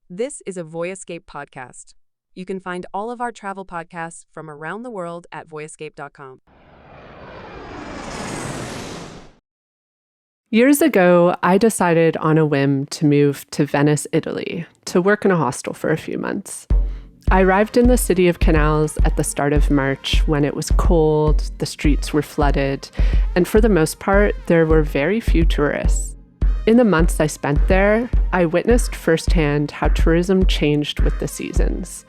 This is a Voyescape podcast. You can find all of our travel podcasts from around the world at voyescape.com. Years ago, I decided on a whim to move to Venice, Italy, to work in a hostel for a few months. I arrived in the city of canals at the start of March when it was cold, the streets were flooded, and for the most part, there were very few tourists. In the months I spent there, I witnessed firsthand how tourism changed with the seasons.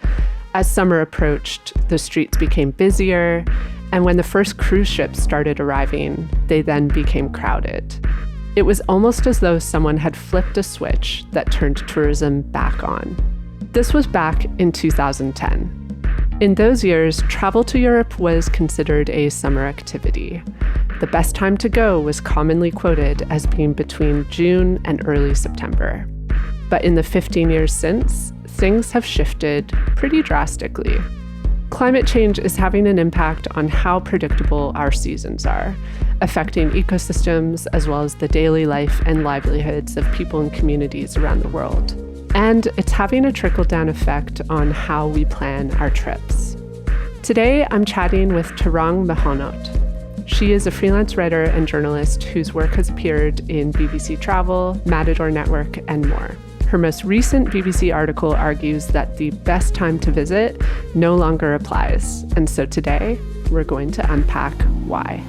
As summer approached, the streets became busier, and when the first cruise ships started arriving, they then became crowded. It was almost as though someone had flipped a switch that turned tourism back on. This was back in 2010. In those years, travel to Europe was considered a summer activity. The best time to go was commonly quoted as being between June and early September. But in the 15 years since, things have shifted pretty drastically. Climate change is having an impact on how predictable our seasons are, affecting ecosystems as well as the daily life and livelihoods of people and communities around the world. And it's having a trickle-down effect on how we plan our trips. Today, I'm chatting with Tarang Mohnot. She is a freelance writer and journalist whose work has appeared in BBC Travel, Matador Network, and more. Her most recent BBC article argues that the best time to visit no longer applies. And so today, we're going to unpack why.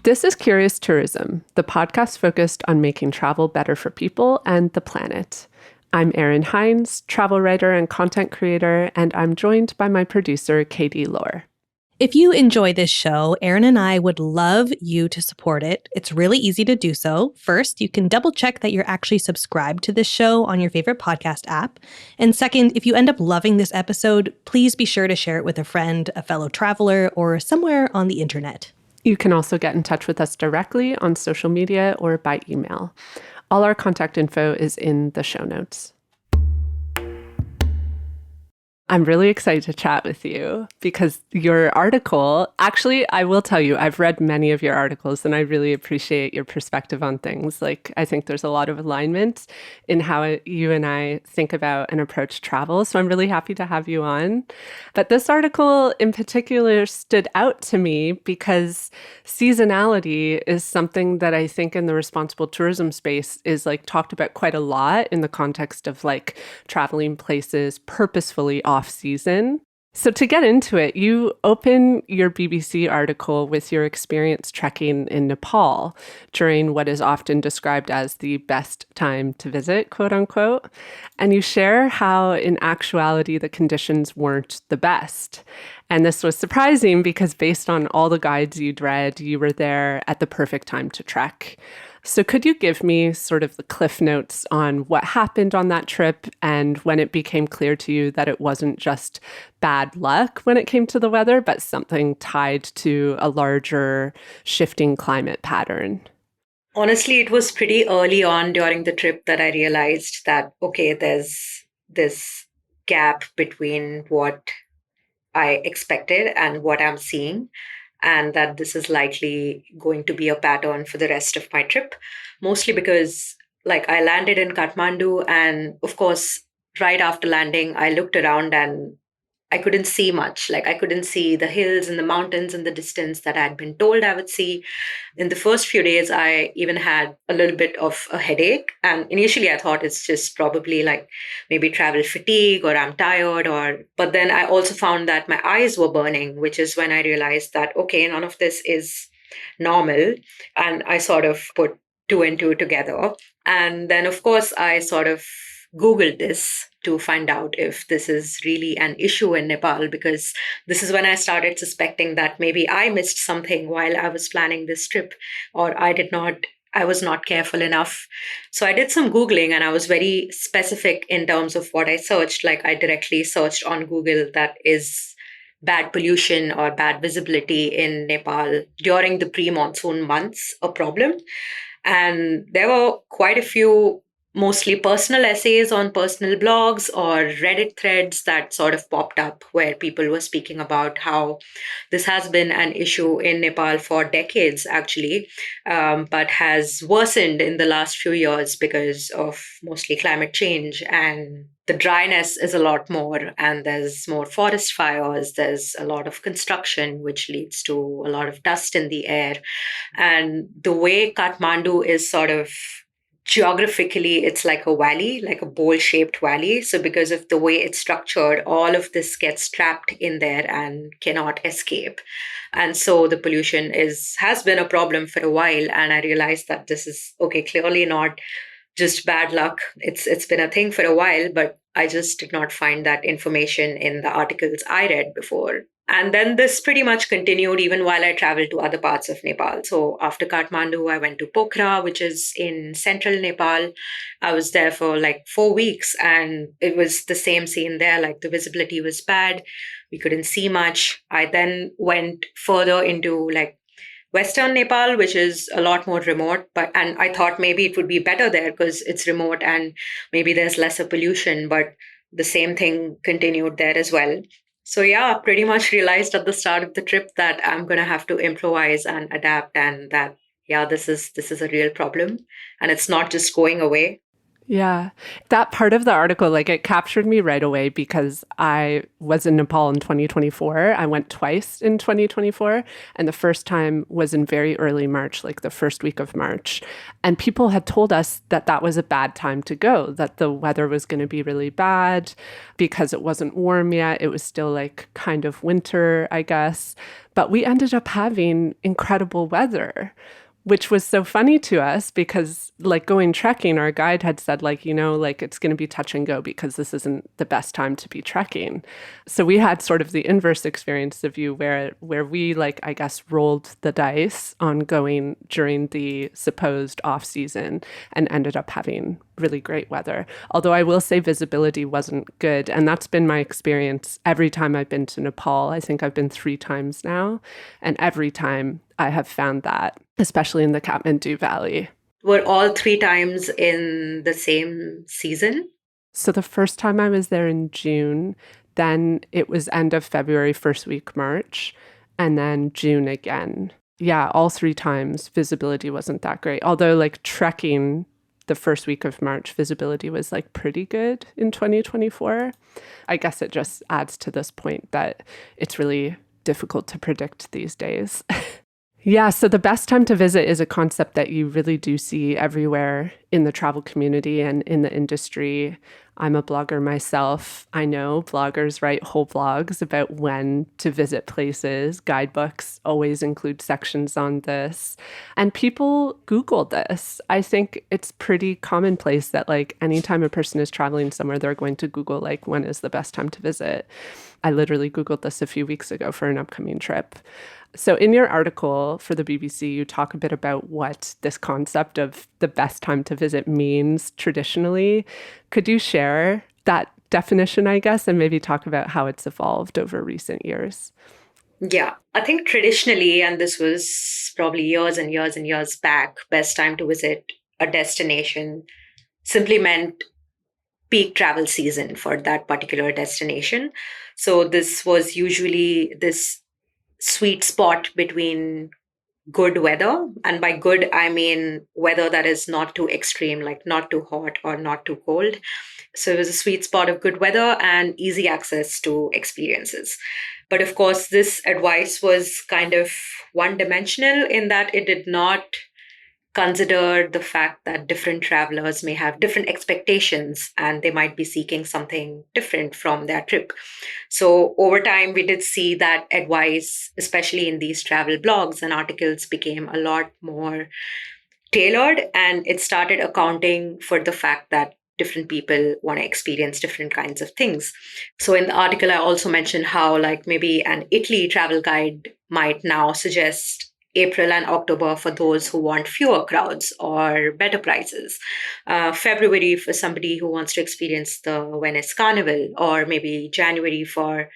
This is Curious Tourism, the podcast focused on making travel better for people and the planet. I'm Erin Hines, travel writer and content creator, and I'm joined by my producer, Katie Lohr. If you enjoy this show, Erin and I would love you to support it. It's really easy to do so. First, you can double check that you're actually subscribed to this show on your favorite podcast app. And second, if you end up loving this episode, please be sure to share it with a friend, a fellow traveler, or somewhere on the internet. You can also get in touch with us directly on social media or by email. All our contact info is in the show notes. I'm really excited to chat with you because your article, actually, I will tell you, I've read many of your articles and I really appreciate your perspective on things. Like, I think there's a lot of alignment in how you and I think about and approach travel. So I'm really happy to have you on. But this article in particular stood out to me because seasonality is something that I think in the responsible tourism space is like talked about quite a lot in the context of like traveling places purposefully off-season. So to get into it, you open your BBC article with your experience trekking in Nepal during what is often described as the best time to visit, quote unquote. And you share how in actuality the conditions weren't the best. And this was surprising because based on all the guides you'd read, you were there at the perfect time to trek. So could you give me sort of the cliff notes on what happened on that trip and when it became clear to you that it wasn't just bad luck when it came to the weather, but something tied to a larger shifting climate pattern? Honestly, it was pretty early on during the trip that I realized that, okay, there's this gap between what I expected and what I'm seeing, and that this is likely going to be a pattern for the rest of my trip, mostly because like I landed in Kathmandu and of course, right after landing, I looked around and I couldn't see much. Like I couldn't see the hills and the mountains in the distance that I had been told I would see. In the first few days, I even had a little bit of a headache. And initially I thought it's just probably like maybe travel fatigue or I'm tired but then I also found that my eyes were burning, which is when I realized that, okay, none of this is normal. And I sort of put two and two together. And then of course I sort of Googled this to find out if this is really an issue in Nepal, because this is when I started suspecting that maybe I missed something while I was planning this trip, or I was not careful enough. So I did some Googling and I was very specific in terms of what I searched. Like I directly searched on Google that is bad pollution or bad visibility in Nepal during the pre-monsoon months a problem. And there were quite a few mostly personal essays on personal blogs or Reddit threads that sort of popped up where people were speaking about how this has been an issue in Nepal for decades, actually, but has worsened in the last few years because of mostly climate change. And the dryness is a lot more, and there's more forest fires, there's a lot of construction, which leads to a lot of dust in the air. And the way Kathmandu is sort of geographically, it's like a valley, like a bowl shaped valley. So because of the way it's structured, all of this gets trapped in there and cannot escape. And so the pollution has been a problem for a while. And I realized that this is okay, clearly not just bad luck. It's been a thing for a while, but I just did not find that information in the articles I read before. And then this pretty much continued even while I traveled to other parts of Nepal. So after Kathmandu, I went to Pokhara, which is in central Nepal. I was there for like 4 weeks, and it was the same scene there. Like the visibility was bad. We couldn't see much. I then went further into like Western Nepal, which is a lot more remote, and I thought maybe it would be better there because it's remote and maybe there's lesser pollution, but the same thing continued there as well. So yeah, pretty much realized at the start of the trip that I'm gonna have to improvise and adapt, and that yeah, this is a real problem, and it's not just going away. Yeah. That part of the article, like it captured me right away because I was in Nepal in 2024. I went twice in 2024. And the first time was in very early March, like the first week of March. And people had told us that that was a bad time to go, that the weather was going to be really bad because it wasn't warm yet. It was still like kind of winter, I guess. But we ended up having incredible weather, which was so funny to us because like going trekking, our guide had said like, like it's going to be touch and go because this isn't the best time to be trekking. So we had sort of the inverse experience of you where we like, I guess, rolled the dice on going during the supposed off season and ended up having really great weather. Although I will say visibility wasn't good. And that's been my experience every time I've been to Nepal. I think I've been 3 times now. And every time I have found that, especially in the Kathmandu Valley. Were all 3 times in the same season? So the first time I was there in June, then it was end of February, first week March, and then June again. Yeah, all 3 times visibility wasn't that great. Although like trekking the first week of March, visibility was like pretty good in 2024. I guess it just adds to this point that it's really difficult to predict these days. Yeah, so the best time to visit is a concept that you really do see everywhere in the travel community and in the industry. I'm a blogger myself. I know bloggers write whole blogs about when to visit places. Guidebooks always include sections on this. And people Google this. I think it's pretty commonplace that like anytime a person is traveling somewhere, they're going to Google like when is the best time to visit. I literally Googled this a few weeks ago for an upcoming trip. So in your article for the BBC, you talk a bit about what this concept of the best time to visit means traditionally. Could you share that definition, I guess, and maybe talk about how it's evolved over recent years? Yeah, I think traditionally, and this was probably years and years and years back, best time to visit a destination simply meant peak travel season for that particular destination. So this was usually this sweet spot between good weather. And by good, I mean weather that is not too extreme, like not too hot or not too cold. So it was a sweet spot of good weather and easy access to experiences. But of course, this advice was kind of one dimensional in that it did not consider the fact that different travelers may have different expectations and they might be seeking something different from their trip. So over time, we did see that advice, especially in these travel blogs and articles, became a lot more tailored, and it started accounting for the fact that different people want to experience different kinds of things. So in the article, I also mentioned how like maybe an Italy travel guide might now suggest April and October for those who want fewer crowds or better prices. February for somebody who wants to experience the Venice Carnival, or maybe January for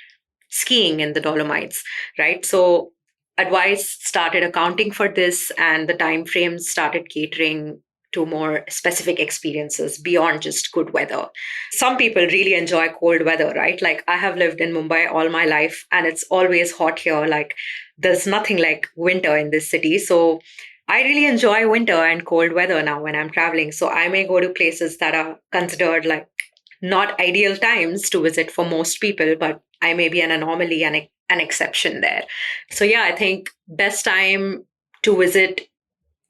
skiing in the Dolomites, right? So advice started accounting for this, and the time frames started catering to more specific experiences beyond just good weather. Some people really enjoy cold weather, right? Like I have lived in Mumbai all my life and it's always hot here. Like there's nothing like winter in this city. So I really enjoy winter and cold weather now when I'm traveling. So I may go to places that are considered like not ideal times to visit for most people, but I may be an anomaly and an exception there. So yeah, I think best time to visit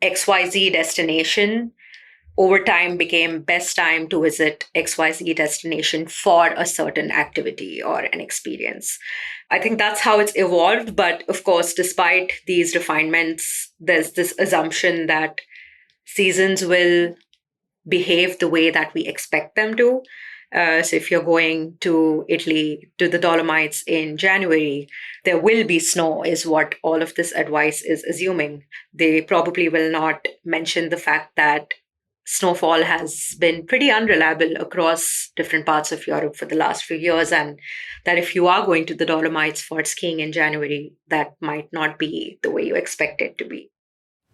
XYZ destination over time became best time to visit XYZ destination for a certain activity or an experience. I think that's how it's evolved. But of course, despite these refinements, there's this assumption that seasons will behave the way that we expect them to. So if you're going to Italy, to the Dolomites in January, there will be snow, is what all of this advice is assuming. They probably will not mention the fact that snowfall has been pretty unreliable across different parts of Europe for the last few years, and that if you are going to the Dolomites for skiing in January, that might not be the way you expect it to be.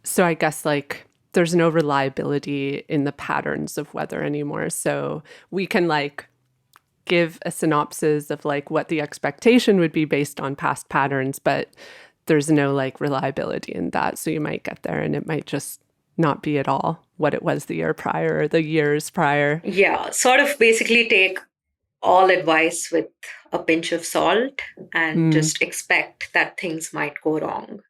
So I guess like there's no reliability in the patterns of weather anymore. So we can like give a synopsis of like what the expectation would be based on past patterns, but there's no like reliability in that. So you might get there and it might just not be at all what it was the year prior or the years prior. Yeah, sort of basically take all advice with a pinch of salt and just expect that things might go wrong.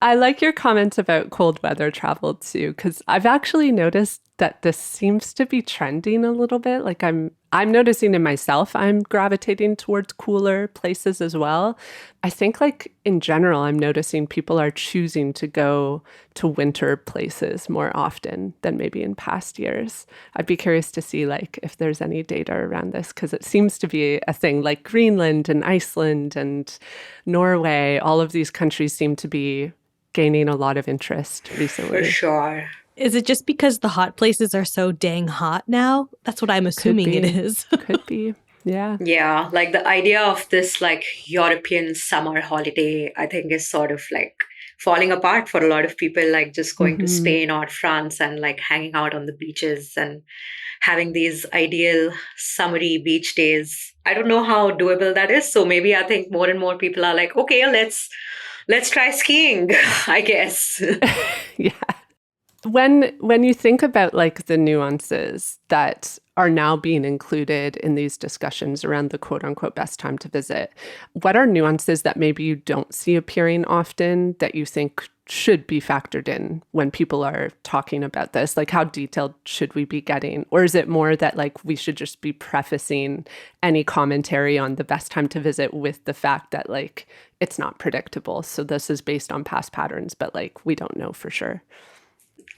I like your comment about cold weather travel too, because I've actually noticed that this seems to be trending a little bit. Like I'm noticing in myself, I'm gravitating towards cooler places as well. I think like in general, I'm noticing people are choosing to go to winter places more often than maybe in past years. I'd be curious to see like if there's any data around this, because it seems to be a thing. Like Greenland and Iceland and Norway, all of these countries seem to be gaining a lot of interest recently. For sure. Is it just because the hot places are so dang hot now? That's what I'm assuming it is. Could be. Yeah. Yeah, like the idea of this like European summer holiday, I think is sort of like falling apart for a lot of people, like just going to Spain or France and like hanging out on the beaches and having these ideal summery beach days. I don't know how doable that is. So maybe I think more and more people are like, okay, let's try skiing, I guess. Yeah. When you think about like the nuances that are now being included in these discussions around the quote unquote best time to visit, what are nuances that maybe you don't see appearing often that you think should be factored in when people are talking about this? Like how detailed should we be getting? Or is it more that like we should just be prefacing any commentary on the best time to visit with the fact that like it's not predictable. So this is based on past patterns, but like we don't know for sure.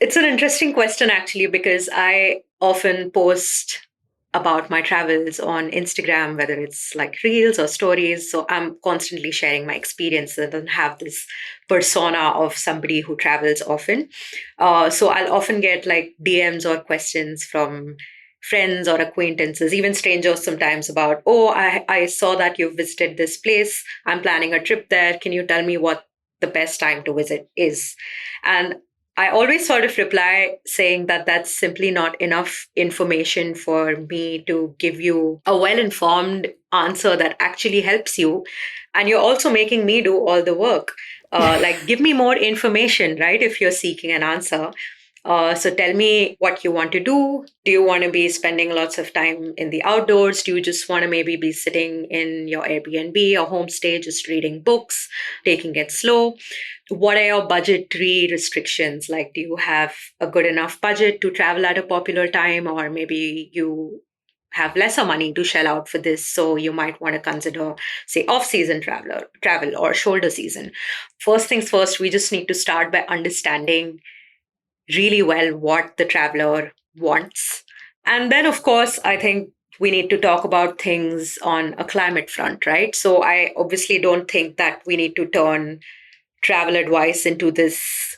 It's an interesting question, actually, because I often post about my travels on Instagram, whether it's like reels or stories. So I'm constantly sharing my experiences and have this persona of somebody who travels often. So I'll often get like DMs or questions from friends or acquaintances, even strangers sometimes about, oh, I saw that you visited this place. I'm planning a trip there. Can you tell me what the best time to visit is? And I always sort of reply saying that that's simply not enough information for me to give you a well-informed answer that actually helps you. And you're also making me do all the work. Like, give me more information, right? If you're seeking an answer. So tell me what you want to do. Do you want to be spending lots of time in the outdoors? Do you just want to maybe be sitting in your Airbnb or homestay, just reading books, taking it slow? What are your budgetary restrictions? Like, do you have a good enough budget to travel at a popular time? Or maybe you have lesser money to shell out for this. So you might want to consider, say, off-season travel or shoulder season. First things first, we just need to start by understanding really well what the traveler wants. And then, of course, I think we need to talk about things on a climate front, right? So I obviously don't think that we need to turn travel advice into this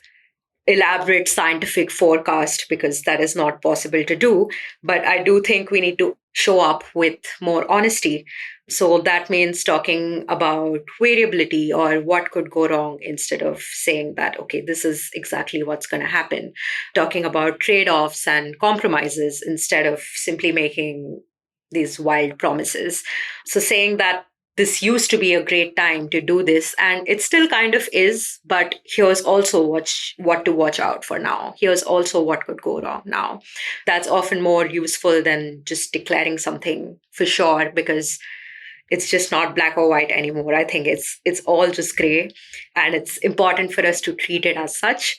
elaborate scientific forecast, because that is not possible to do. But I do think we need to show up with more honesty. So that means talking about variability or what could go wrong instead of saying that, okay, this is exactly what's going to happen. Talking about trade offs and compromises instead of simply making these wild promises. So saying that this used to be a great time to do this and it still kind of is, but here's also what to watch out for now. Here's also what could go wrong now. That's often more useful than just declaring something for sure, because it's just not black or white anymore. I think it's all just gray, and it's important for us to treat it as such.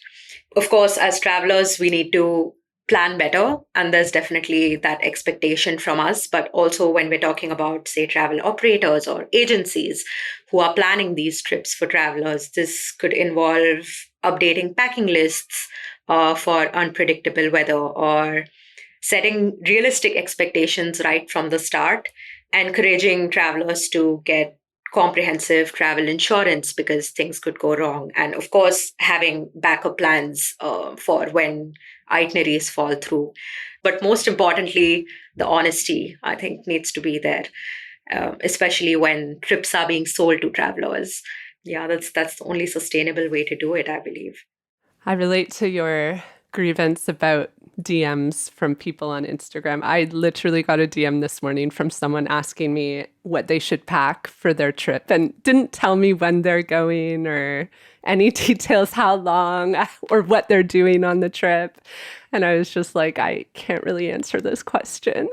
Of course, as travelers, we need to plan better, and there's definitely that expectation from us. But also, when we're talking about, say, travel operators or agencies who are planning these trips for travelers, this could involve updating packing lists for unpredictable weather, or setting realistic expectations right from the start, encouraging travelers to get comprehensive travel insurance because things could go wrong. And of course, having backup plans for when itineraries fall through. But most importantly, the honesty, I think, needs to be there, especially when trips are being sold to travelers. Yeah, that's the only sustainable way to do it, I believe. I relate to your grievance about DMs from people on Instagram. I literally got a DM this morning from someone asking me what they should pack for their trip and didn't tell me when they're going or any details, how long or what they're doing on the trip. And I was just like, I can't really answer this question.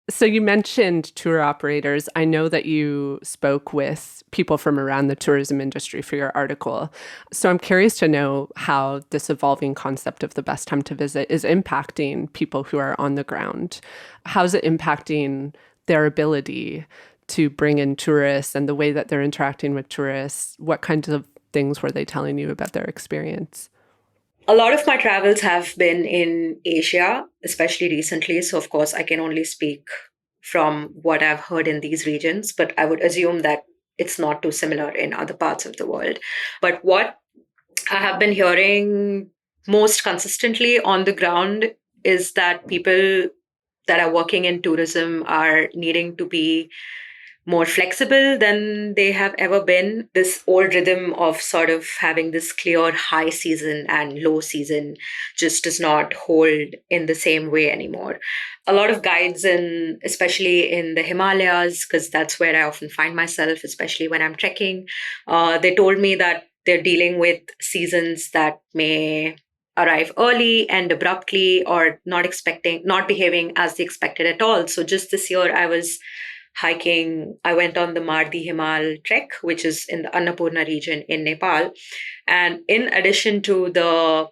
So you mentioned tour operators. I know that you spoke with people from around the tourism industry for your article. So I'm curious to know how this evolving concept of the best time to visit is impacting people who are on the ground. How's it impacting their ability to bring in tourists and the way that they're interacting with tourists? What kinds of things were they telling you about their experience? A lot of my travels have been in Asia, especially recently. So, of course, I can only speak from what I've heard in these regions, but I would assume that it's not too similar in other parts of the world. But what I have been hearing most consistently on the ground is that people that are working in tourism are needing to be more flexible than they have ever been. This old rhythm of sort of having this clear high season and low season just does not hold in the same way anymore. A lot of guides, in especially in the Himalayas, because that's where I often find myself, especially when I'm trekking, they told me that they're dealing with seasons that may arrive early and abruptly, or not behaving as they expected at all. So just this year I was hiking. I went on the Mardi Himal trek, which is in the Annapurna region in Nepal. And in addition to the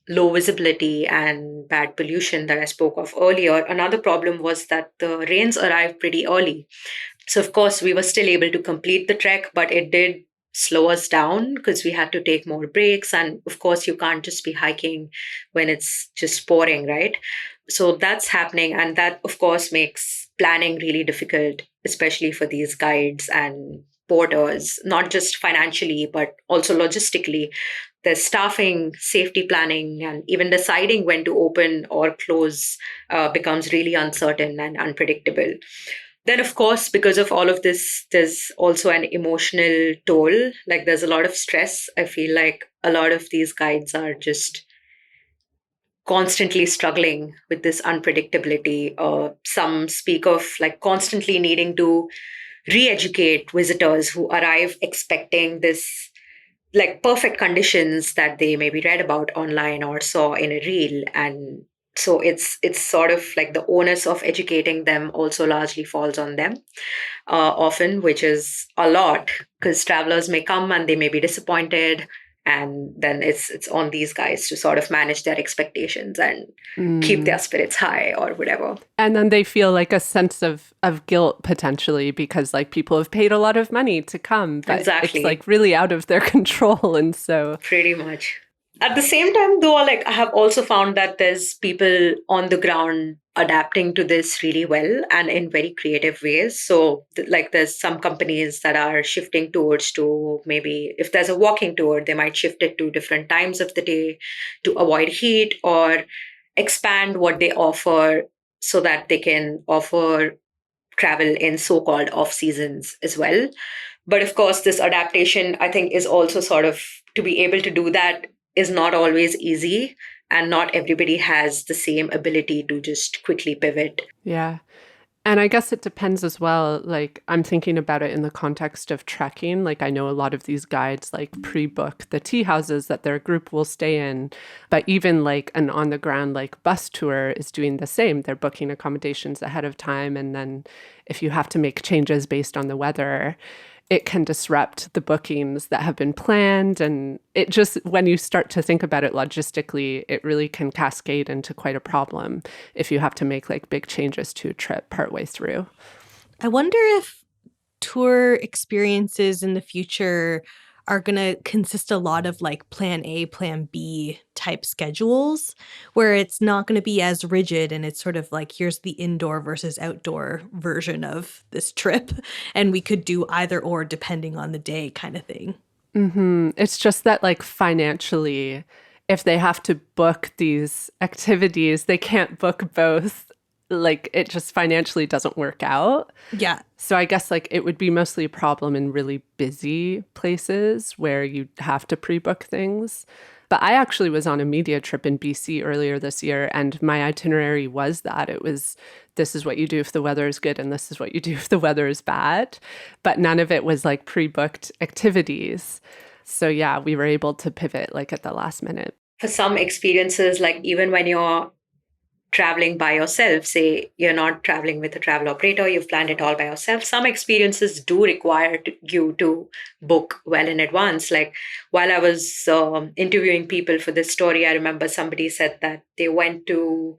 low visibility and bad pollution that I spoke of earlier, another problem was that the rains arrived pretty early. So, of course, we were still able to complete the trek, but it did slow us down because we had to take more breaks. And of course, you can't just be hiking when it's just pouring, right? So that's happening. And that, of course, makes planning really difficult, especially for these guides and porters, not just financially, but also logistically. There's staffing, safety planning, and even deciding when to open or close becomes really uncertain and unpredictable. Then, of course, because of all of this, there's also an emotional toll. Like there's a lot of stress. I feel like a lot of these guides are just constantly struggling with this unpredictability. Some speak of like constantly needing to re-educate visitors who arrive expecting this like perfect conditions that they maybe read about online or saw in a reel. And so it's sort of like the onus of educating them also largely falls on them often, which is a lot because travelers may come and they may be disappointed, and then it's on these guys to sort of manage their expectations and keep their spirits high or whatever. And then they feel like a sense of guilt potentially because like people have paid a lot of money to come, but Exactly. it's like really out of their control. And so Pretty much. At the same time, though, like I have also found that there's people on the ground adapting to this really well and in very creative ways. So, like, there's some companies that are shifting tours to maybe if there's a walking tour, they might shift it to different times of the day to avoid heat or expand what they offer so that they can offer travel in so-called off seasons as well. But of course, this adaptation, I think, is also sort of, to be able to do that is not always easy. And not everybody has the same ability to just quickly pivot. Yeah. And I guess it depends as well. Like, I'm thinking about it in the context of trekking. Like, I know a lot of these guides like pre-book the tea houses that their group will stay in. But even like an on-the-ground like bus tour is doing the same. They're booking accommodations ahead of time. And then if you have to make changes based on the weather, it can disrupt the bookings that have been planned. And it just, when you start to think about it logistically, it really can cascade into quite a problem if you have to make like big changes to a trip partway through. I wonder if tour experiences in the future are going to consist a lot of like plan A, plan B type schedules, where it's not going to be as rigid and it's sort of like, here's the indoor versus outdoor version of this trip. And we could do either or depending on the day kind of thing. Mm-hmm. It's just that like financially, if they have to book these activities, they can't book both. Like it just financially doesn't work out. Yeah. So I guess like it would be mostly a problem in really busy places where you have to pre-book things. But I actually was on a media trip in BC earlier this year, and my itinerary was that. It was, this is what you do if the weather is good, and this is what you do if the weather is bad. But none of it was like pre-booked activities. So yeah, we were able to pivot like at the last minute. For some experiences, like even when you're traveling by yourself, say you're not traveling with a travel operator, you've planned it all by yourself, some experiences do require you to book well in advance. Like while I was interviewing people for this story, I remember somebody said that they went to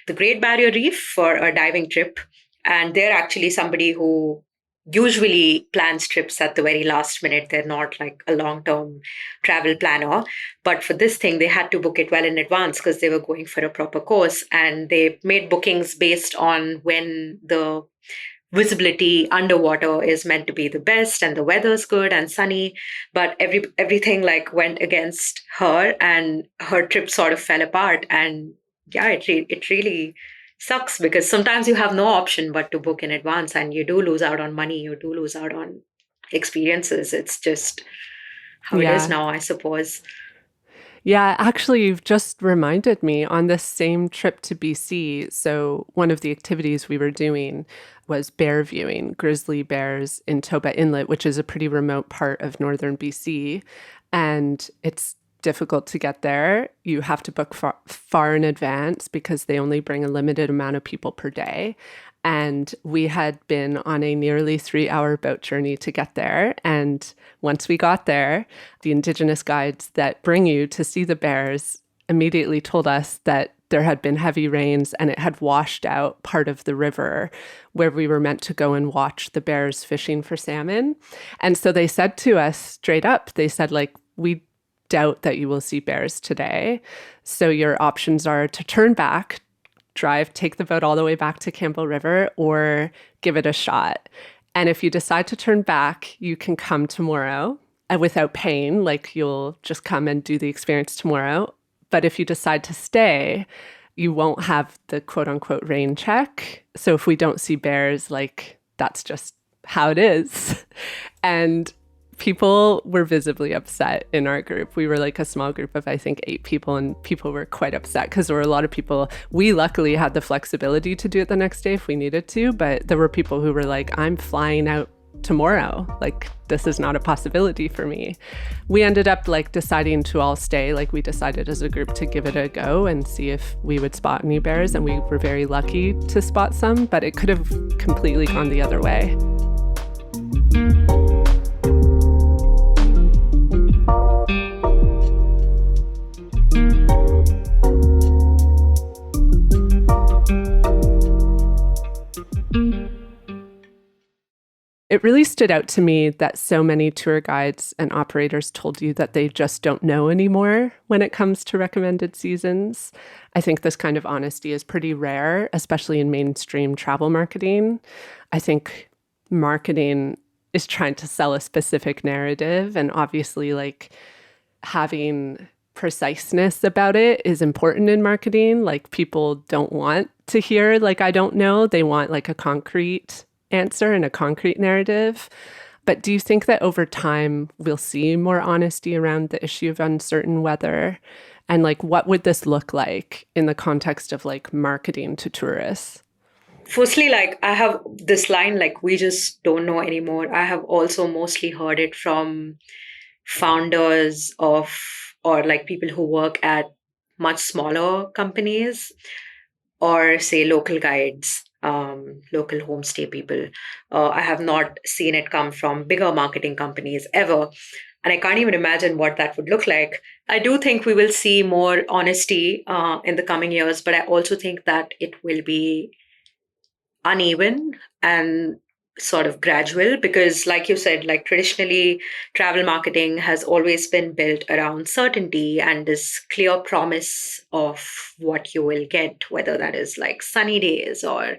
the Great Barrier Reef for a diving trip, and they're actually somebody who usually plans trips at the very last minute. They're not like a long-term travel planner. But for this thing, they had to book it well in advance because they were going for a proper course. And they made bookings based on when the visibility underwater is meant to be the best and the weather's good and sunny. But everything like went against her, and her trip sort of fell apart. And yeah, it really sucks because sometimes you have no option but to book in advance, and you do lose out on money, you do lose out on experiences. It's just how it is now, I suppose. Yeah, actually, you've just reminded me on this same trip to BC. So one of the activities we were doing was bear viewing, grizzly bears in Toba Inlet, which is a pretty remote part of northern BC. And it's difficult to get there. You have to book far in advance because they only bring a limited amount of people per day. And we had been on a nearly 3-hour boat journey to get there. And once we got there, the Indigenous guides that bring you to see the bears immediately told us that there had been heavy rains and it had washed out part of the river where we were meant to go and watch the bears fishing for salmon. And so they said to us straight up, they said, like, we doubt that you will see bears today. So your options are to turn back, drive, take the boat all the way back to Campbell River, or give it a shot. And if you decide to turn back, you can come tomorrow without paying, like you'll just come and do the experience tomorrow. But if you decide to stay, you won't have the quote unquote rain check. So if we don't see bears, like that's just how it is. And people were visibly upset in our group. We were like a small group of, I think, 8 people, and people were quite upset because there were a lot of people. We luckily had the flexibility to do it the next day if we needed to, but there were people who were like, I'm flying out tomorrow. Like, this is not a possibility for me. We ended up like deciding to all stay. Like we decided as a group to give it a go and see if we would spot any bears. And we were very lucky to spot some, but it could have completely gone the other way. It really stood out to me that so many tour guides and operators told you that they just don't know anymore when it comes to recommended seasons. I think this kind of honesty is pretty rare, especially in mainstream travel marketing. I think marketing is trying to sell a specific narrative, and obviously like having preciseness about it is important in marketing. Like people don't want to hear like, I don't know. They want like a concrete answer and a concrete narrative. But do you think that over time we'll see more honesty around the issue of uncertain weather? And like, what would this look like in the context of like marketing to tourists? Firstly, like I have this line, like we just don't know anymore. I have also mostly heard it from founders of, or like people who work at much smaller companies, or say local guides, local homestay people. I have not seen it come from bigger marketing companies ever. And I can't even imagine what that would look like. I do think we will see more honesty in the coming years, but I also think that it will be uneven and sort of gradual because like you said, like traditionally travel marketing has always been built around certainty and this clear promise of what you will get, whether that is like sunny days or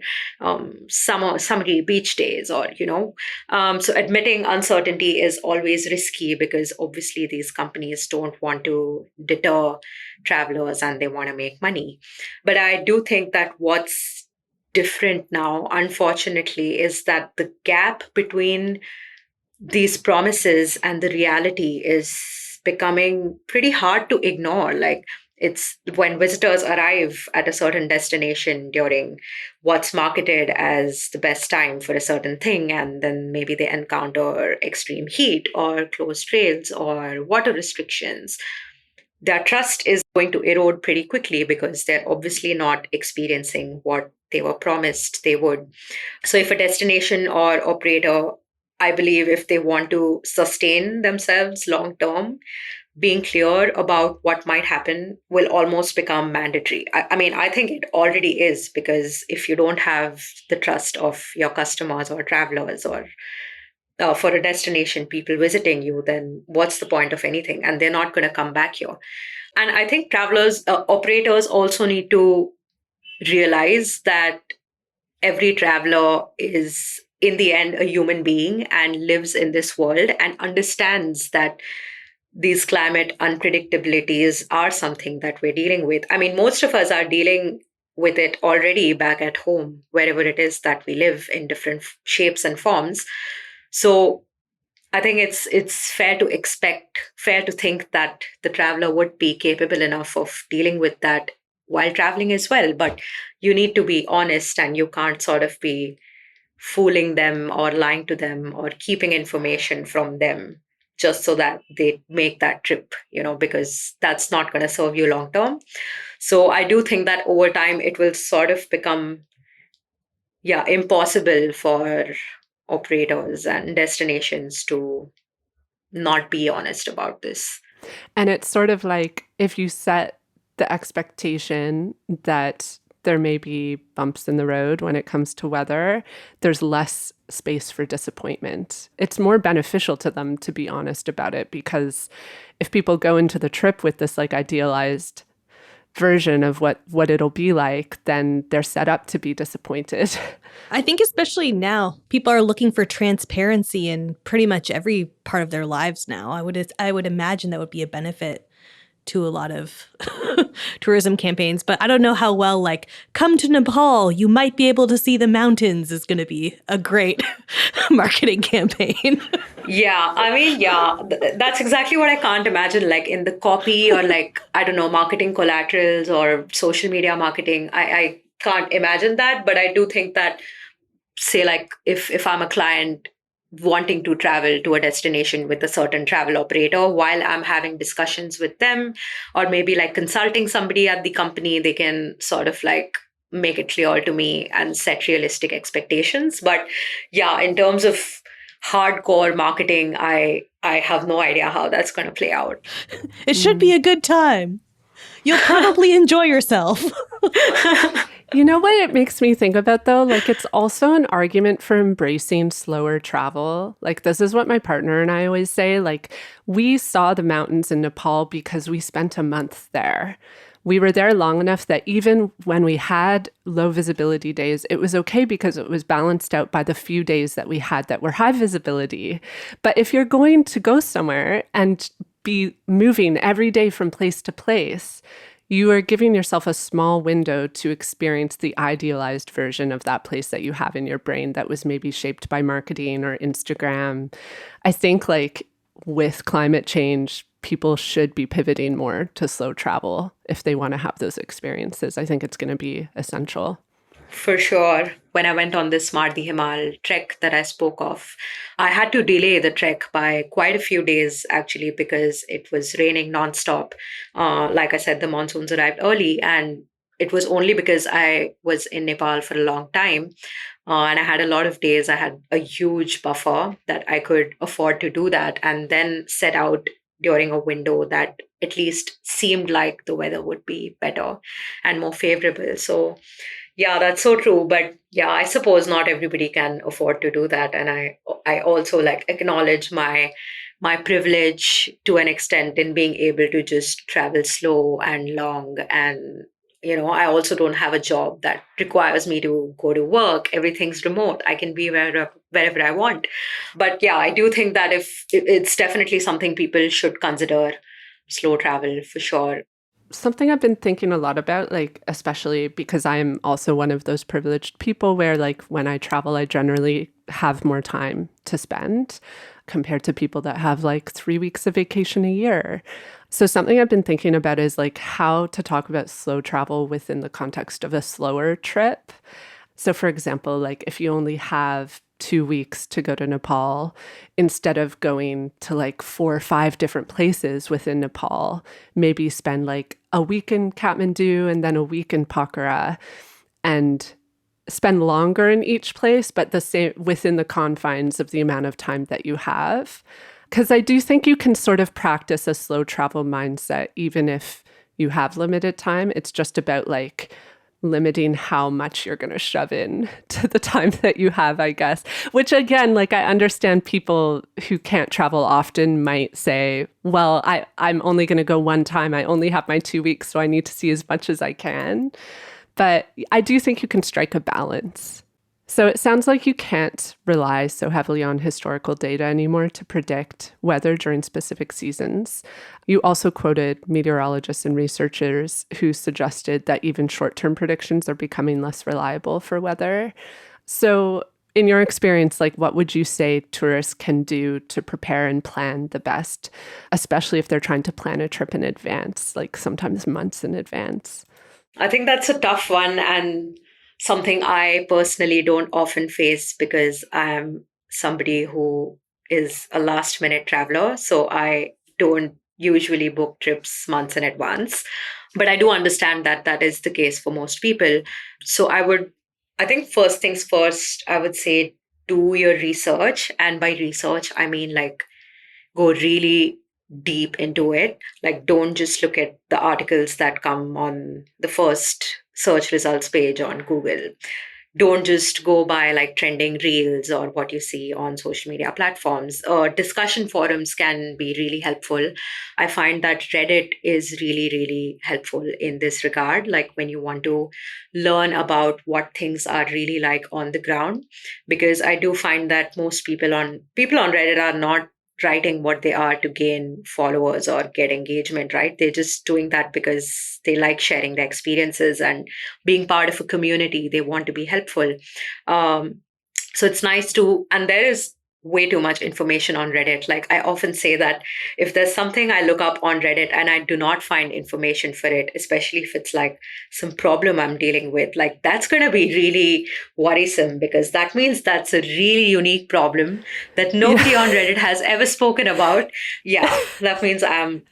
summery beach days, or so admitting uncertainty is always risky because obviously these companies don't want to deter travelers and they want to make money. But I do think that what's different now, unfortunately, is that the gap between these promises and the reality is becoming pretty hard to ignore. Like it's when visitors arrive at a certain destination during what's marketed as the best time for a certain thing, and then maybe they encounter extreme heat or closed trails or water restrictions, their trust is going to erode pretty quickly because they're obviously not experiencing what they were promised they would. So if a destination or operator, I believe if they want to sustain themselves long term, being clear about what might happen will almost become mandatory. I mean, I think it already is, because if you don't have the trust of your customers or travelers or for a destination, people visiting you, then what's the point of anything? And they're not going to come back here. And I think travelers, operators also need to realize that every traveler is in the end a human being and lives in this world and understands that these climate unpredictabilities are something that we're dealing with. I mean, most of us are dealing with it already back at home, wherever it is that we live in different shapes and forms. So I think it's fair to think that the traveler would be capable enough of dealing with that while traveling as well. But you need to be honest, and you can't sort of be fooling them or lying to them or keeping information from them just so that they make that trip, because that's not going to serve you long term. So I do think that over time it will sort of become, impossible for operators and destinations to not be honest about this. And it's sort of like if you set the expectation that there may be bumps in the road when it comes to weather, there's less space for disappointment. It's more beneficial to them to be honest about it, because if people go into the trip with this like idealized version of what it'll be like, then they're set up to be disappointed. I think especially now, people are looking for transparency in pretty much every part of their lives now. I would imagine that would be a benefit to a lot of tourism campaigns, but I don't know how well, like, come to Nepal, you might be able to see the mountains is going to be a great marketing campaign. Yeah, I mean, that's exactly what I can't imagine, like in the copy or like, I don't know, marketing collaterals or social media marketing. I can't imagine that, but I do think that, say, like if I'm a client wanting to travel to a destination with a certain travel operator, while I'm having discussions with them or maybe like consulting somebody at the company, they can sort of like make it clear to me and set realistic expectations. But yeah, in terms of hardcore marketing, I have no idea how that's going to play out. It should be a good time. You'll probably enjoy yourself. You know what it makes me think about, though? Like, it's also an argument for embracing slower travel. Like, this is what my partner and I always say. Like, we saw the mountains in Nepal because we spent a month there. We were there long enough that even when we had low visibility days, it was okay because it was balanced out by the few days that we had that were high visibility. But if you're going to go somewhere and be moving every day from place to place, you are giving yourself a small window to experience the idealized version of that place that you have in your brain that was maybe shaped by marketing or Instagram. I think like with climate change, people should be pivoting more to slow travel if they want to have those experiences. I think it's going to be essential. For sure. When I went on this Mardi Himal trek that I spoke of, I had to delay the trek by quite a few days actually because it was raining nonstop. Like I said, the monsoons arrived early, and it was only because I was in Nepal for a long time and I had a lot of days. I had a huge buffer that I could afford to do that and then set out during a window that at least seemed like the weather would be better and more favorable. So yeah, that's so true. But yeah, I suppose not everybody can afford to do that. And I also like acknowledge my privilege to an extent in being able to just travel slow and long. And, I also don't have a job that requires me to go to work. Everything's remote. I can be wherever I want. But yeah, I do think that if it's definitely something people should consider, slow travel for sure. Something I've been thinking a lot about, like, especially because I'm also one of those privileged people where, like, when I travel, I generally have more time to spend compared to people that have like 3 weeks of vacation a year. So something I've been thinking about is like how to talk about slow travel within the context of a slower trip. So for example, like if you only have 2 weeks to go to Nepal, instead of going to like 4 or 5 different places within Nepal, maybe spend like a week in Kathmandu and then a week in Pokhara and spend longer in each place, but the same within the confines of the amount of time that you have. Because I do think you can sort of practice a slow travel mindset, even if you have limited time. It's just about like limiting how much you're going to shove in to the time that you have, I guess. Which again, like I understand people who can't travel often might say, well, I'm only going to go one time. I only have my 2 weeks, so I need to see as much as I can. But I do think you can strike a balance. So it sounds like you can't rely so heavily on historical data anymore to predict weather during specific seasons. You also quoted meteorologists and researchers who suggested that even short-term predictions are becoming less reliable for weather. So in your experience, like what would you say tourists can do to prepare and plan the best, especially if they're trying to plan a trip in advance, like sometimes months in advance? I think that's a tough one and something I personally don't often face because I'm somebody who is a last minute traveler. So I don't usually book trips months in advance. But I do understand that that is the case for most people. So I think first things first, I would say do your research. And by research, I mean like go really deep into it. Like, don't just look at the articles that come on the first search results page on Google. Don't just go by like trending reels or what you see on social media platforms. Discussion forums can be really helpful. I find that Reddit is really, really helpful in this regard. Like when you want to learn about what things are really like on the ground, because I do find that most people on Reddit are not writing what they are to gain followers or get engagement, right? They're just doing that because they like sharing their experiences and being part of a community. They want to be helpful. So it's nice and there is way too much information on Reddit. Like I often say that if there's something I look up on Reddit and I do not find information for it, especially if it's like some problem I'm dealing with, like that's going to be really worrisome because that means that's a really unique problem that nobody on Reddit has ever spoken about. Yeah, that means I'm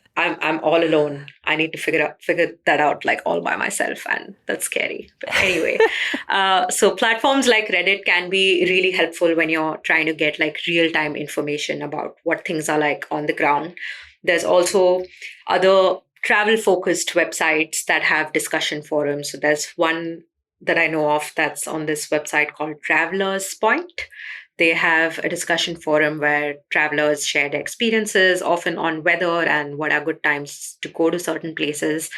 all alone. I need to figure that out like all by myself, and that's scary. But anyway, so platforms like Reddit can be really helpful when you're trying to get like real time information about what things are like on the ground. There's also other travel focused websites that have discussion forums. So there's one that I know of that's on this website called Travelers Point. They have a discussion forum where travelers share their experiences, often on weather and what are good times to go to certain places.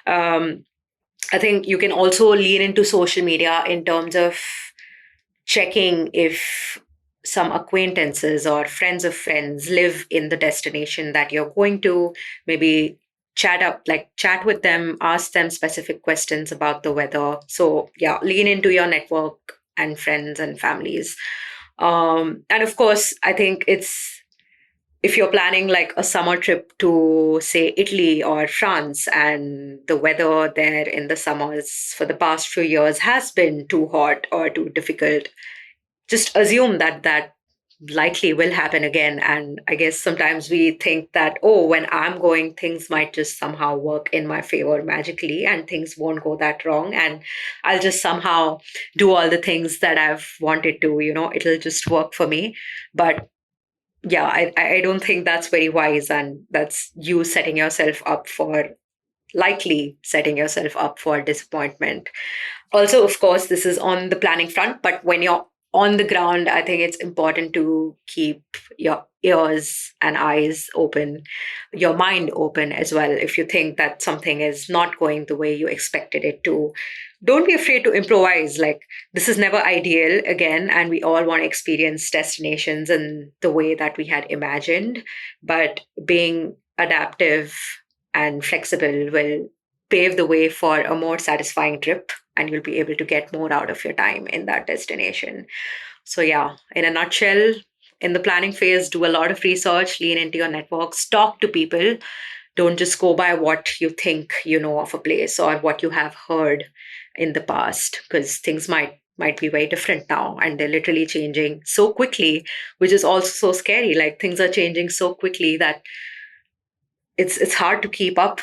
I think you can also lean into social media in terms of checking if some acquaintances or friends of friends live in the destination that you're going to. Maybe chat with them, ask them specific questions about the weather. So yeah, lean into your network and friends and families. And of course, I think if you're planning like a summer trip to, say, Italy or France, and the weather there in the summers for the past few years has been too hot or too difficult, just assume that that likely will happen again. And I guess sometimes we think that, oh, when I'm going, things might just somehow work in my favor magically and things won't go that wrong. And I'll just somehow do all the things that I've wanted to, it'll just work for me. But yeah, I don't think that's very wise. And that's you likely setting yourself up for disappointment. Also, of course, this is on the planning front, but when you're on the ground, I think it's important to keep your ears and eyes open, your mind open as well. If you think that something is not going the way you expected it to, don't be afraid to improvise. Like, this is never ideal again, and we all want to experience destinations in the way that we had imagined. But being adaptive and flexible will pave the way for a more satisfying trip, and you'll be able to get more out of your time in that destination. So, yeah, in a nutshell, in the planning phase, do a lot of research, lean into your networks, talk to people. Don't just go by what you think you know of a place or what you have heard in the past, because things might be very different now, and they're literally changing so quickly, which is also so scary. Like, things are changing so quickly that it's hard to keep up.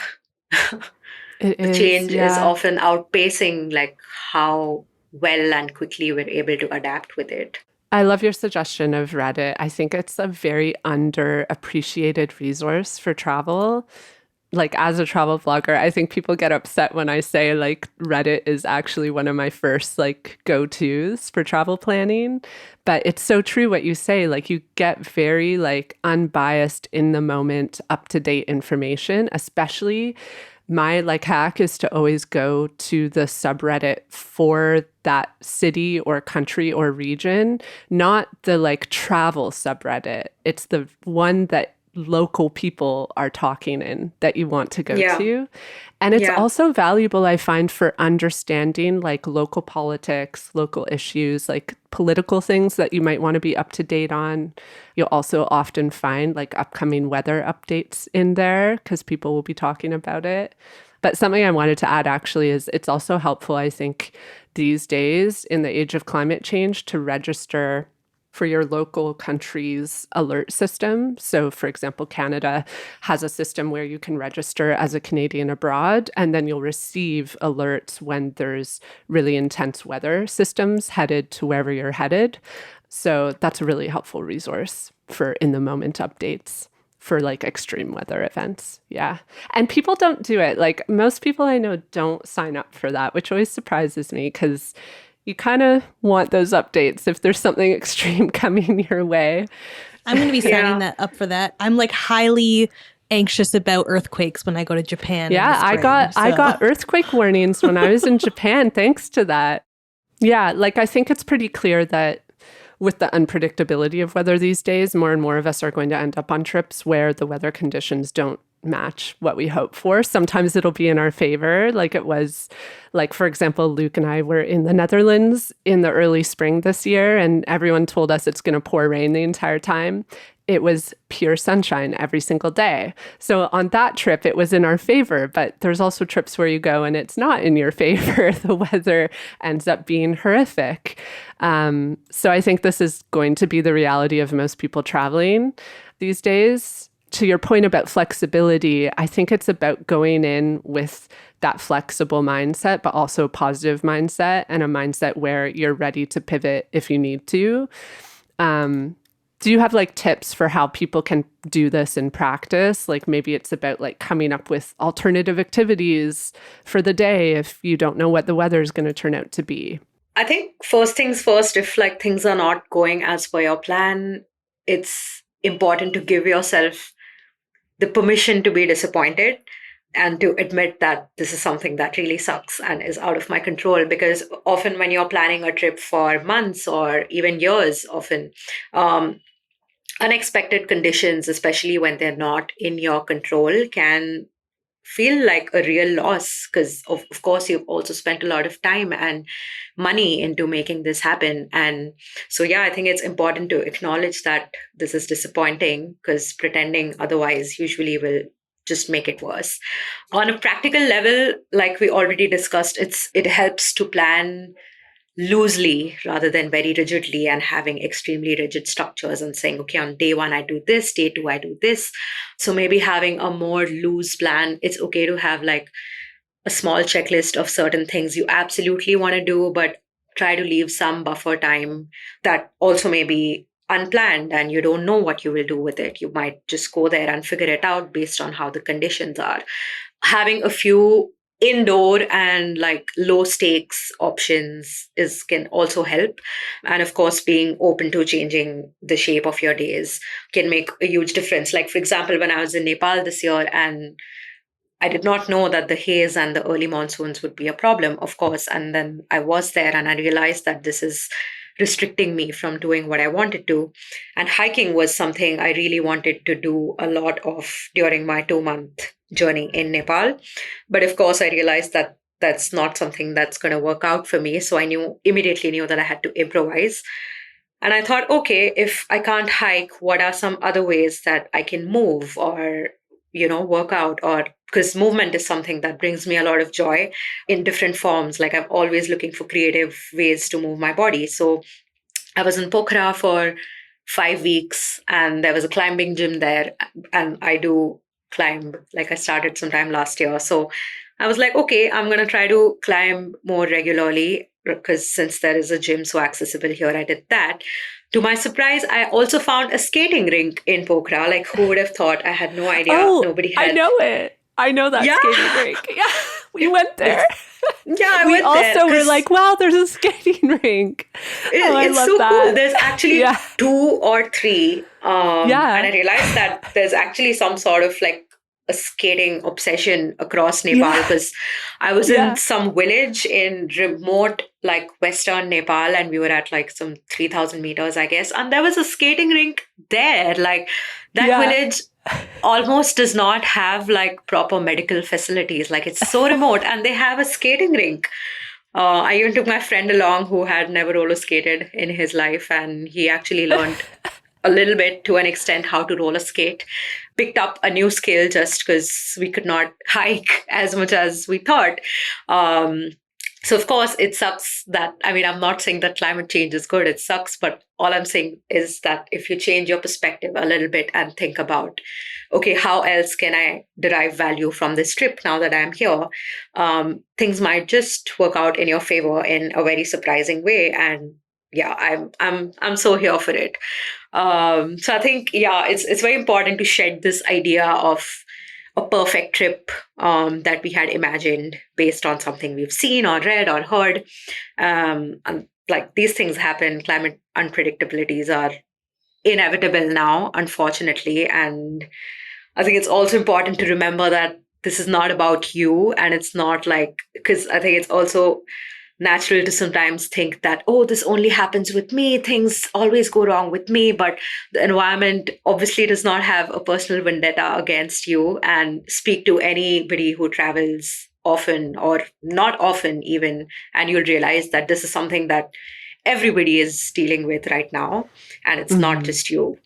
The change is often outpacing like how well and quickly we're able to adapt with it. I love your suggestion of Reddit. I think it's a very underappreciated resource for travel. Like, as a travel vlogger, I think people get upset when I say like Reddit is actually one of my first like go-tos for travel planning. But it's so true what you say. Like, you get very like unbiased, in the moment, up-to-date information. Especially, my like hack is to always go to the subreddit for that city or country or region, not the like travel subreddit. It's the one that local people are talking in that you want to go to. And it's also valuable, I find, for understanding like local politics, local issues, like political things that you might want to be up to date on. You'll also often find like upcoming weather updates in there because people will be talking about it. But something I wanted to add actually is it's also helpful, I think, these days in the age of climate change to register for your local country's alert system. So, for example, Canada has a system where you can register as a Canadian abroad, and then you'll receive alerts when there's really intense weather systems headed to wherever you're headed. So that's a really helpful resource for in-the-moment updates for like extreme weather events. Yeah. And people don't do it. Like, most people I know don't sign up for that, which always surprises me because you kind of want those updates if there's something extreme coming your way. I'm going to be signing that up for that. I'm like highly anxious about earthquakes when I go to Japan. Yeah, I got earthquake warnings when I was in Japan thanks to that. Yeah, like I think it's pretty clear that with the unpredictability of weather these days, more and more of us are going to end up on trips where the weather conditions don't match what we hope for. Sometimes it'll be in our favor, like it was, like, for example, Luke and I were in the Netherlands in the early spring this year, and everyone told us it's going to pour rain the entire time. It was pure sunshine every single day. So on that trip, it was in our favor, but there's also trips where you go and it's not in your favor. The weather ends up being horrific. So I think this is going to be the reality of most people traveling these days. To your point about flexibility, I think it's about going in with that flexible mindset, but also a positive mindset and a mindset where you're ready to pivot if you need to. Do you have like tips for how people can do this in practice? Like maybe it's about like coming up with alternative activities for the day if you don't know what the weather is going to turn out to be. I think first things first, if like things are not going as per your plan, it's important to give yourself the permission to be disappointed and to admit that this is something that really sucks and is out of my control. Because often when you're planning a trip for months or even years, often unexpected conditions, especially when they're not in your control, can feel like a real loss because, of course, you've also spent a lot of time and money into making this happen. And so, yeah, I think it's important to acknowledge that this is disappointing because pretending otherwise usually will just make it worse. On a practical level, like we already discussed, it helps to plan loosely rather than very rigidly and having extremely rigid structures and saying, okay, on day one, I do this, day two, I do this. So maybe having a more loose plan, it's okay to have like a small checklist of certain things you absolutely want to do, but try to leave some buffer time that also may be unplanned and you don't know what you will do with it. You might just go there and figure it out based on how the conditions are. Having a few indoor and like low stakes options is can also help, and of course being open to changing the shape of your days can make a huge difference. Like for example, when I was in Nepal this year, and I did not know that the haze and the early monsoons would be a problem, of course. And then I was there and I realized that this is restricting me from doing what I wanted to. And hiking was something I really wanted to do a lot of during my 2 month journey in Nepal. But of course, I realized that that's not something that's going to work out for me. So I immediately knew that I had to improvise. And I thought, okay, if I can't hike, what are some other ways that I can move or work out, or because movement is something that brings me a lot of joy in different forms. Like I'm always looking for creative ways to move my body. So I was in Pokhara for 5 weeks and there was a climbing gym there, and I do climb, like I started sometime last year. So I was like, okay, I'm going to try to climb more regularly because since there is a gym so accessible here, I did that. To my surprise, I also found a skating rink in Pokhara. Like, who would have thought? I had no idea. Oh, Nobody had. I know it. I know that skating rink. Yeah, we went there. Yeah, we also were like, wow, there's a skating rink. I love so that. Cool. There's actually 2 or 3. And I realized that there's actually some sort of like a skating obsession across Nepal because I was in some village in remote like Western Nepal and we were at like some 3,000 meters, I guess. And there was a skating rink there. Like that village almost does not have like proper medical facilities. Like it's so remote and they have a skating rink. I even took my friend along who had never roller skated in his life, and he actually learned a little bit to an extent how to roller skate, picked up a new skill just because we could not hike as much as we thought. So of course it sucks that, I mean, I'm not saying that climate change is good, it sucks, but all I'm saying is that if you change your perspective a little bit and think about, okay, how else can I derive value from this trip now that I'm here? Things might just work out in your favor in a very surprising way. And yeah, I'm so here for it. So I think, it's very important to shed this idea of a perfect trip that we had imagined based on something we've seen or read or heard. And like these things happen, climate unpredictabilities are inevitable now, unfortunately. And I think it's also important to remember that this is not about you, and it's not like, because I think it's also natural to sometimes think that, oh, this only happens with me, things always go wrong with me. But the environment obviously does not have a personal vendetta against you. And speak to anybody who travels often or not often even, and you'll realize that this is something that everybody is dealing with right now, and it's not just you.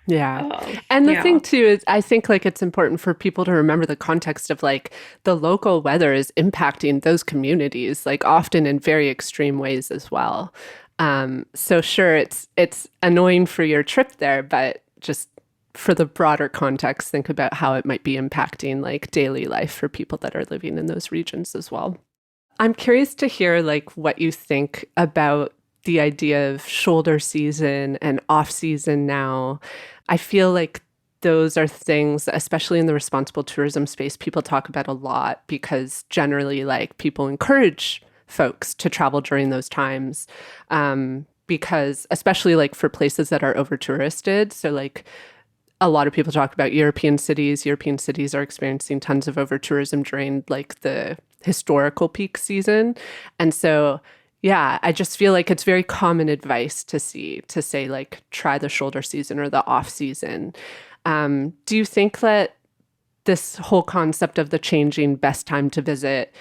Yeah. And the thing too is I think like it's important for people to remember the context of like the local weather is impacting those communities, like often in very extreme ways as well. So sure, it's annoying for your trip there, but just for the broader context, think about how it might be impacting like daily life for people that are living in those regions as well. I'm curious to hear like what you think about the idea of shoulder season and off season now. I feel like those are things, especially in the responsible tourism space, people talk about a lot because generally like people encourage folks to travel during those times because especially like for places that are over touristed. So like a lot of people talk about European cities. European cities are experiencing tons of over tourism during like the historical peak season. And so yeah, I just feel like it's very common advice to say like try the shoulder season or the off season. Do you think that this whole concept of the changing best time to visit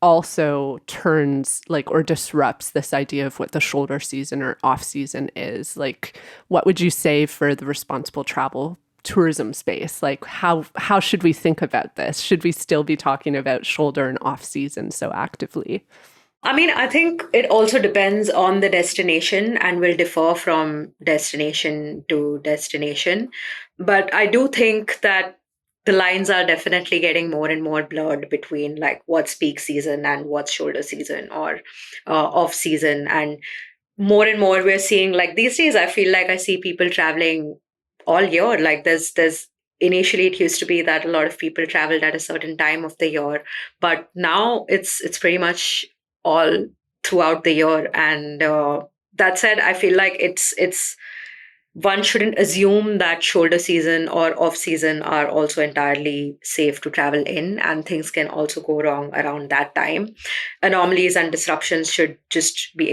also turns or disrupts this idea of what the shoulder season or off season is. Like, what would you say for the responsible travel tourism space? Like, how should we think about this? Should we still be talking about shoulder and off season so actively? I mean, I think it also depends on the destination and will differ from destination to destination. But I do think that the lines are definitely getting more and more blurred between like what's peak season and what's shoulder season or off season. And more we're seeing like these days, I feel like I see people traveling all year. Like there's initially it used to be that a lot of people traveled at a certain time of the year, but now it's pretty much all throughout the year. And that said, I feel like it's one shouldn't assume that shoulder season or off season are also entirely safe to travel in, and things can also go wrong around that time. Anomalies and disruptions should just be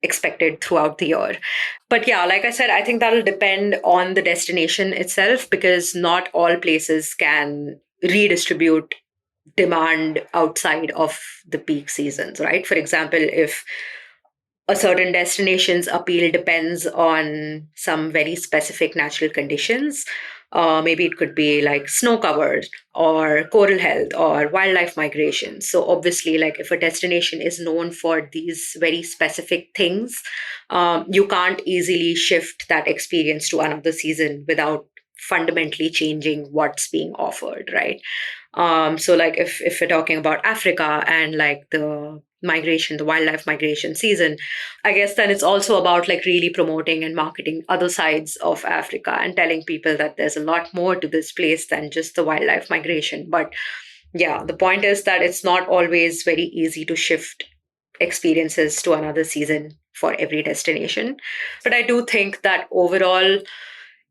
expected throughout the year. But yeah, like I said, I think that'll depend on the destination itself, because not all places can redistribute demand outside of the peak seasons, right? For example, if a certain destination's appeal depends on some very specific natural conditions, maybe it could be like snow covered or coral health or wildlife migration. So obviously, like if a destination is known for these very specific things, you can't easily shift that experience to another season without fundamentally changing what's being offered, right? So like if we're talking about Africa and like the wildlife migration season, I guess then it's also about like really promoting and marketing other sides of Africa and telling people that there's a lot more to this place than just the wildlife migration. But yeah, the point is that it's not always very easy to shift experiences to another season for every destination. But I do think that overall,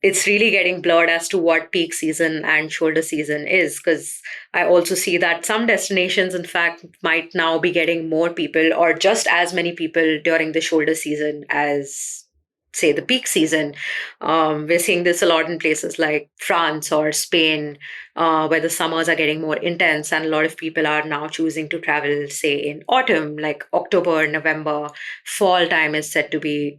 it's really getting blurred as to what peak season and shoulder season is, because I also see that some destinations, in fact, might now be getting more people or just as many people during the shoulder season as, say, the peak season. We're seeing this a lot in places like France or Spain, where the summers are getting more intense, and a lot of people are now choosing to travel, say, in autumn, like October, November. Fall time is said to be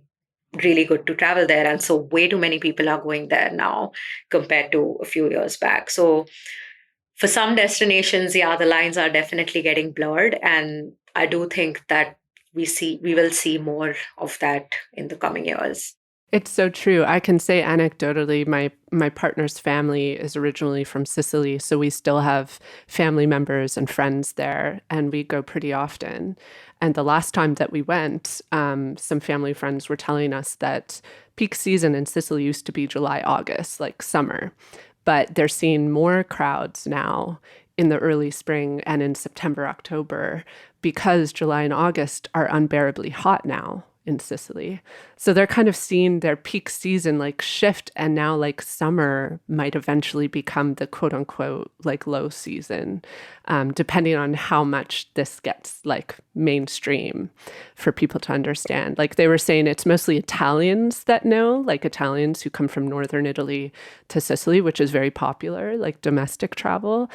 really good to travel there. And so way too many people are going there now compared to a few years back. So for some destinations, yeah, the lines are definitely getting blurred. And I do think that we will see more of that in the coming years. It's so true. I can say anecdotally, my partner's family is originally from Sicily, so we still have family members and friends there, and we go pretty often. And the last time that we went, some family friends were telling us that peak season in Sicily used to be July, August, like summer. But they're seeing more crowds now in the early spring and in September, October, because July and August are unbearably hot now in Sicily. So they're kind of seeing their peak season like shift, and now like summer might eventually become the quote unquote like low season, depending on how much this gets like mainstream for people to understand. Like they were saying, it's mostly Italians that know, like Italians who come from northern Italy to Sicily, which is very popular, like domestic travel.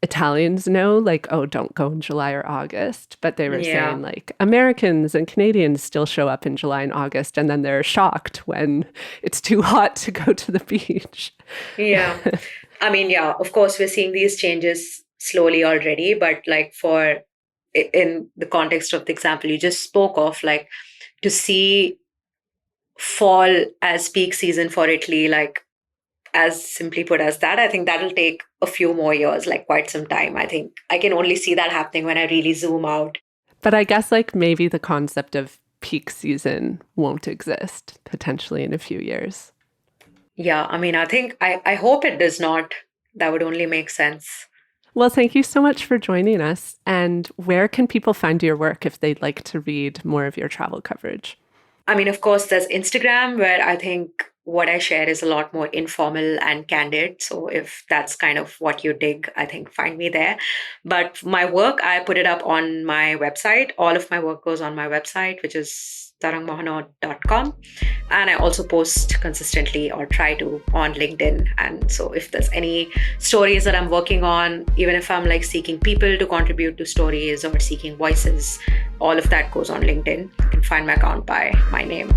Italians know, like, oh, don't go in July or August. But they were saying, like, Americans and Canadians still show up in July and August, and then they're shocked when it's too hot to go to the beach. Yeah. I mean, yeah, of course, we're seeing these changes slowly already. But, like, in the context of the example you just spoke of, like, to see fall as peak season for Italy, like, as simply put as that, I think that'll take a few more years, like quite some time. I think I can only see that happening when I really zoom out. But I guess like maybe the concept of peak season won't exist potentially in a few years. Yeah, I mean, I hope it does not. That would only make sense. Well, thank you so much for joining us. And where can people find your work if they'd like to read more of your travel coverage? I mean, of course, there's Instagram, where I think what I share is a lot more informal and candid. So if that's kind of what you dig, I think find me there. But my work, I put it up on my website. All of my work goes on my website, which is tarangmohnot.com. And I also post consistently or try to on LinkedIn. And so if there's any stories that I'm working on, even if I'm like seeking people to contribute to stories or seeking voices, all of that goes on LinkedIn. You can find my account by my name.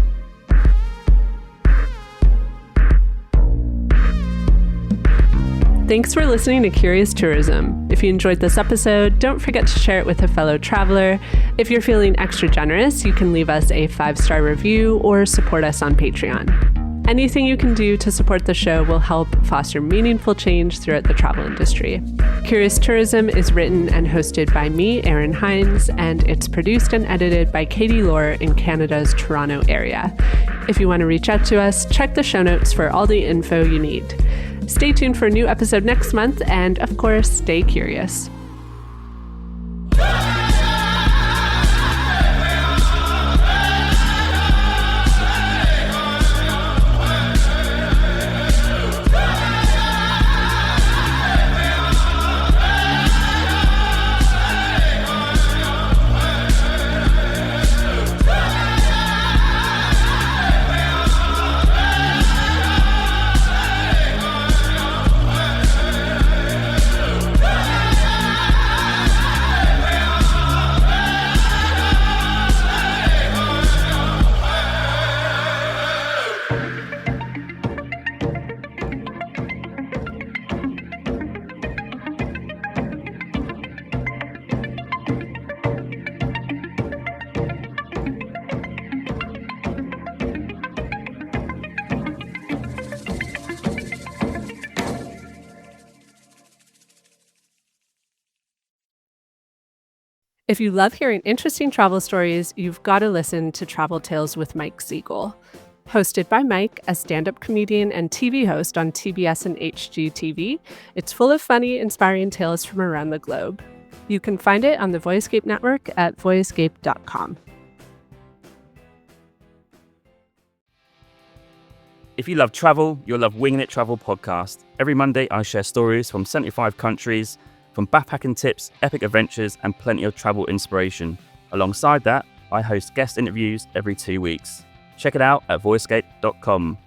Thanks for listening to Curious Tourism. If you enjoyed this episode, don't forget to share it with a fellow traveler. If you're feeling extra generous, you can leave us a 5-star review or support us on Patreon. Anything you can do to support the show will help foster meaningful change throughout the travel industry. Curious Tourism is written and hosted by me, Erin Hines, and it's produced and edited by Katie Lohr in Canada's Toronto area. If you want to reach out to us, check the show notes for all the info you need. Stay tuned for a new episode next month, and of course, stay curious. If you love hearing interesting travel stories, you've got to listen to Travel Tales with Mike Siegel. Hosted by Mike, a stand-up comedian and TV host on TBS and HGTV, it's full of funny, inspiring tales from around the globe. You can find it on the Voyescape network at voyescape.com. If you love travel, you'll love Winging It Travel podcast. Every Monday, I share stories from 75 countries, from backpacking tips, epic adventures, and plenty of travel inspiration. Alongside that, I host guest interviews every 2 weeks. Check it out at voyescape.com.